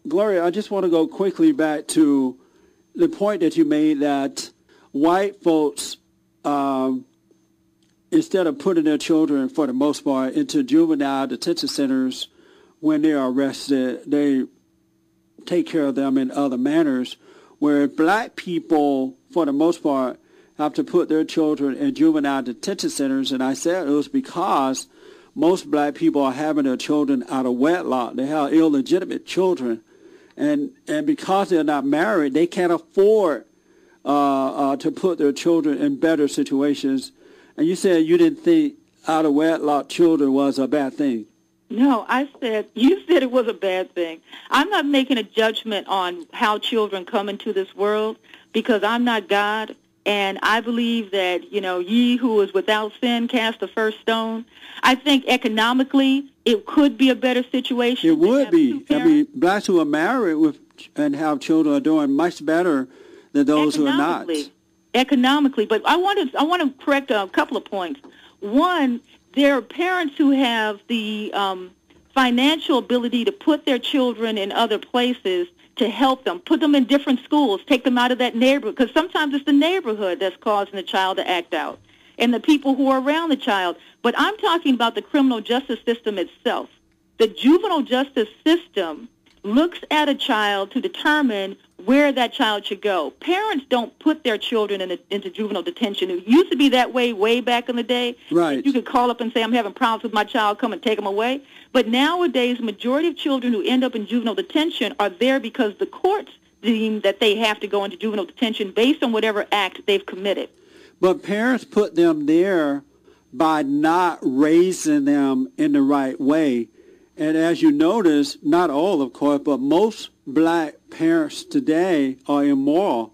Gloria, I just want to go quickly back to the point that you made that white folks, instead of putting their children, for the most part, into juvenile detention centers when they are arrested, they take care of them in other manners, where black people, for the most part, have to put their children in juvenile detention centers. And I said it was because most black people are having their children out of wedlock. They have illegitimate children. And because they're not married, they can't afford to put their children in better situations. And you said you didn't think out of wedlock children was a bad thing. No, you said it was a bad thing. I'm not making a judgment on how children come into this world because I'm not God. And I believe that, ye who is without sin cast the first stone. I think economically it could be a better situation. It would be. I mean, blacks who are married and have children are doing much better than those who are not. Economically. But I want to correct a couple of points. One, there are parents who have the financial ability to put their children in other places to help them, put them in different schools, take them out of that neighborhood, because sometimes it's the neighborhood that's causing the child to act out and the people who are around the child. But I'm talking about the criminal justice system itself. The juvenile justice system looks at a child to determine where that child should go. Parents don't put their children into juvenile detention. It used to be that way back in the day. Right. You could call up and say, I'm having problems with my child, come and take them away. But nowadays, majority of children who end up in juvenile detention are there because the courts deem that they have to go into juvenile detention based on whatever act they've committed. But parents put them there by not raising them in the right way. And as you notice, not all, of course, but most black parents today are immoral.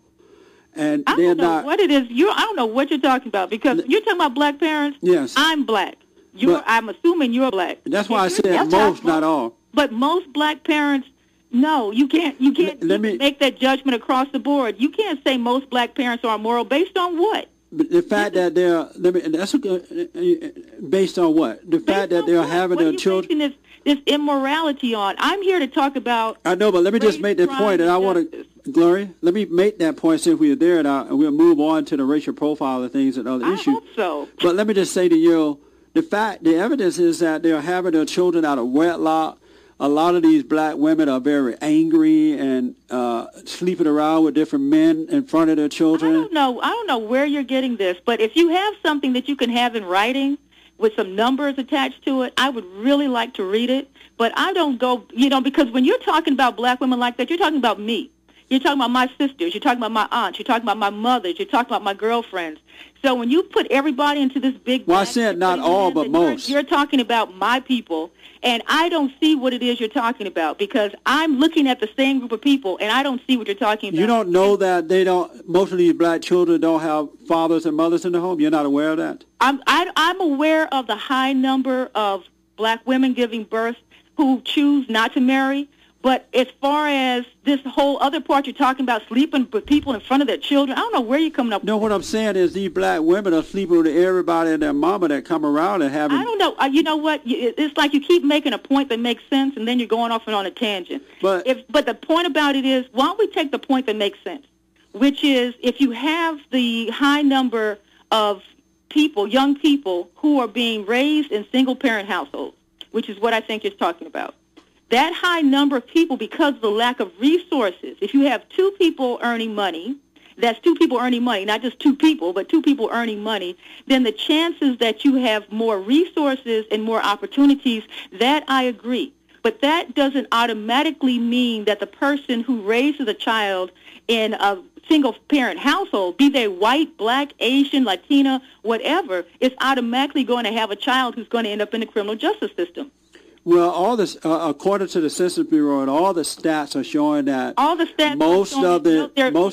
And I don't know what it is. I don't know what you're talking about, because you're talking about black parents. Yes. I'm black. I'm assuming you're black. That's why I said most, not all. But most black parents, no, you can't make that judgment across the board. You can't say most black parents are immoral based on what? The fact that based on what? The fact that they're having their children. This immorality on. I'm here to talk about. I know, but let me just make that point, and I want to, Gloria, let me make that point since we are there, and we'll move on to the racial profile of things and other issues. I hope so. But let me just say to you, the evidence is that they're having their children out of wedlock. A lot of these black women are very angry and sleeping around with different men in front of their children. I don't know where you're getting this, but if you have something that you can have in writing with some numbers attached to it, I would really like to read it. But I don't go, because when you're talking about black women like that, you're talking about me. You're talking about my sisters. You're talking about my aunts. You're talking about my mothers. You're talking about my girlfriends. So when you put everybody into this big... Well, I said not all, but most. You're talking about my people, and I don't see what it is you're talking about, because I'm looking at the same group of people, and I don't see what you're talking about. You don't know that most of these black children don't have fathers and mothers in the home? You're not aware of that? I'm aware of the high number of black women giving birth who choose not to marry. But as far as this whole other part you're talking about, sleeping with people in front of their children, I don't know where you're coming up with. No, what I'm saying is these black women are sleeping with everybody and their mama that come around and having... I don't know. You know what? It's like you keep making a point that makes sense, and then you're going off and on a tangent. But the point about it is, why don't we take the point that makes sense, which is if you have the high number of people, young people, who are being raised in single-parent households, which is what I think you're talking about. That high number of people, because of the lack of resources, if you have two people earning money, that's two people earning money, not just two people, but two people earning money, then the chances that you have more resources and more opportunities, that I agree. But that doesn't automatically mean that the person who raises a child in a single-parent household, be they white, black, Asian, Latina, whatever, is automatically going to have a child who's going to end up in the criminal justice system. Well, all this, according to the Census Bureau, and all the stats are showing that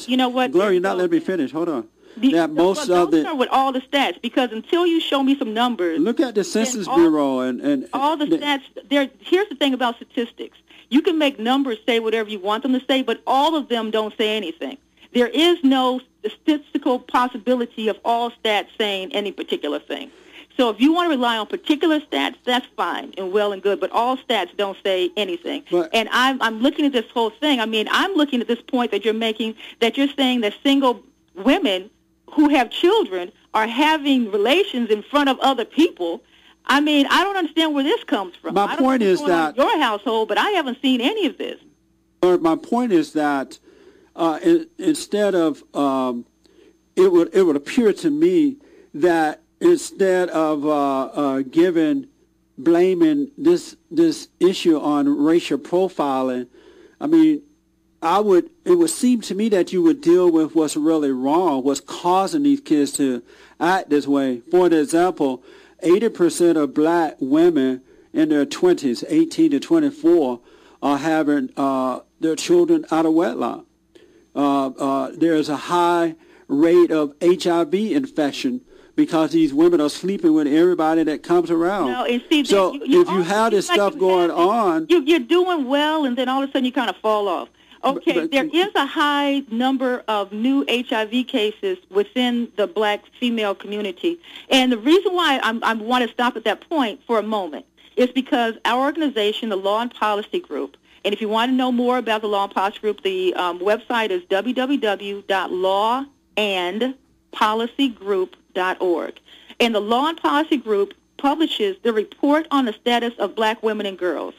you know what? Gloria, you're not letting me finish. Hold on. Don't start with all the stats, because until you show me some numbers. Look at the Census Bureau and all the stats. Here's the thing about statistics: you can make numbers say whatever you want them to say, but all of them don't say anything. There is no statistical possibility of all stats saying any particular thing. So if you want to rely on particular stats, that's fine and well and good, but all stats don't say anything. And I'm looking at this whole thing. I mean, I'm looking at this point that you're making, that you're saying that single women who have children are having relations in front of other people. I mean, I don't understand where this comes from. My point is that your household, but I haven't seen any of this. My point is that instead of it would appear to me that instead of blaming this issue on racial profiling, I mean, it would seem to me that you would deal with what's really wrong, what's causing these kids to act this way. For example, 80% of black women in their 20s, 18 to 24, are having their children out of wedlock. There's a high rate of HIV infection because these women are sleeping with everybody that comes around. No, and see, so if you have this stuff going on... You're doing well, and then all of a sudden you kind of fall off. Okay, there is a high number of new HIV cases within the black female community. And the reason why I want to stop at that point for a moment is because our organization, the Law and Policy Group, and if you want to know more about the Law and Policy Group, the website is www.lawandpolicygroup.org. And the Law and Policy Group publishes the report on the status of black women and girls.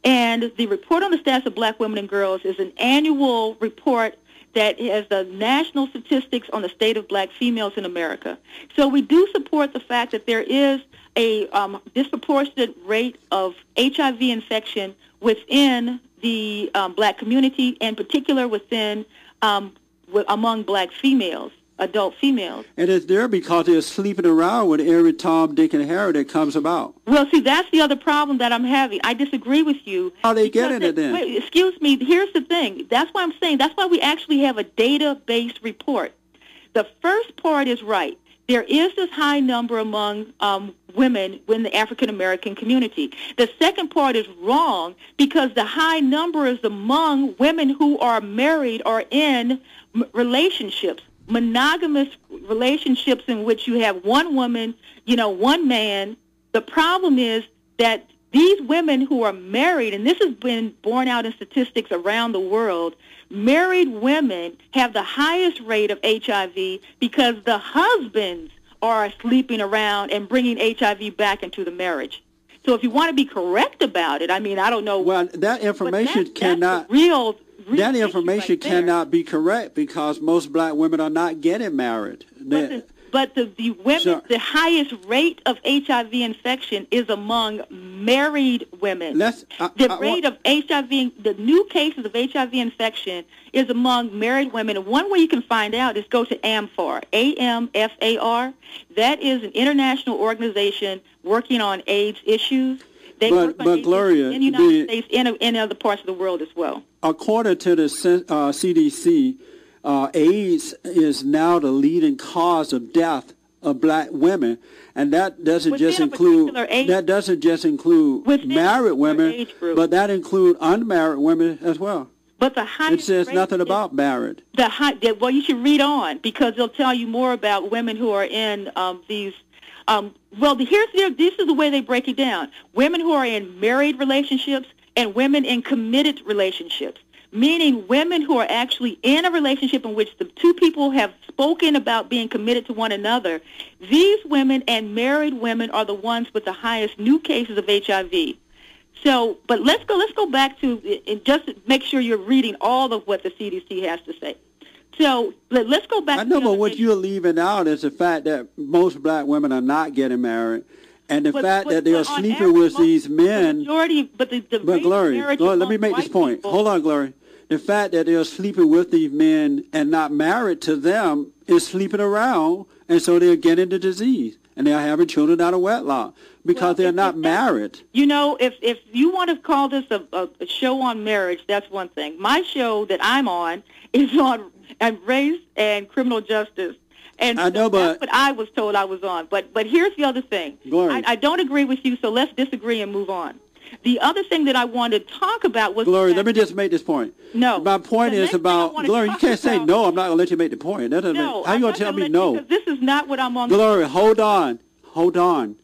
And the report on the status of black women and girls is an annual report that has the national statistics on the state of black females in America. So we do support the fact that there is a disproportionate rate of HIV infection within the black community, in particular within among black females, adult females. And it's there because they're sleeping around with every Tom, Dick, and Harry that comes about. Well, see, that's the other problem that I'm having. I disagree with you. How are they getting it then? Wait, excuse me. Here's the thing. That's why I'm saying. That's why we actually have a data-based report. The first part is right. There is this high number among women in the African-American community. The second part is wrong because the high number is among women who are married or in relationships, monogamous relationships in which you have one woman, one man. The problem is that these women who are married, and this has been borne out in statistics around the world, married women have the highest rate of HIV because the husbands are sleeping around and bringing HIV back into the marriage. So if you want to be correct about it, I mean, I don't know. Well, that information cannot... That information cannot be correct because most black women are not getting married. But the women, the highest rate of HIV infection is among married women. The rate of HIV, the new cases of HIV infection is among married women. And one way you can find out is go to AMFAR, AMFAR. That is an international organization working on AIDS issues. They work on AIDS Gloria, in the United States and in other parts of the world as well. According to the CDC, AIDS is now the leading cause of death of black women, and that doesn't just include married women, but that includes unmarried women as well. But the highest it says nothing about married. Well, you should read on because they'll tell you more about women who are in these. This is the way they break it down: women who are in married relationships and women in committed relationships. Meaning women who are actually in a relationship in which the two people have spoken about being committed to one another. These women and married women are the ones with the highest new cases of HIV. So, but let's go back to, and just make sure you're reading all of what the CDC has to say. So let's go back. I know, but what you're leaving out is the fact that most black women are not getting married. And the fact that they are sleeping with these men. But Glory, let me make this point. Hold on, Glory. The fact that they're sleeping with these men and not married to them is sleeping around, and so they're getting the disease. And they're having children out of wedlock because they're not married. If you want to call this a show on marriage, that's one thing. My show that I'm on is on race and criminal justice. And I know, that's what I was told I was on. But here's the other thing. I don't agree with you, so let's disagree and move on. The other thing that I wanted to talk about was... Glory, let me just make this point. No. My point is about... Glory, you can't say no. I'm not going to let you make the point. How are you going to tell me no? Because this is not what I'm on... Glory, hold on. hold on.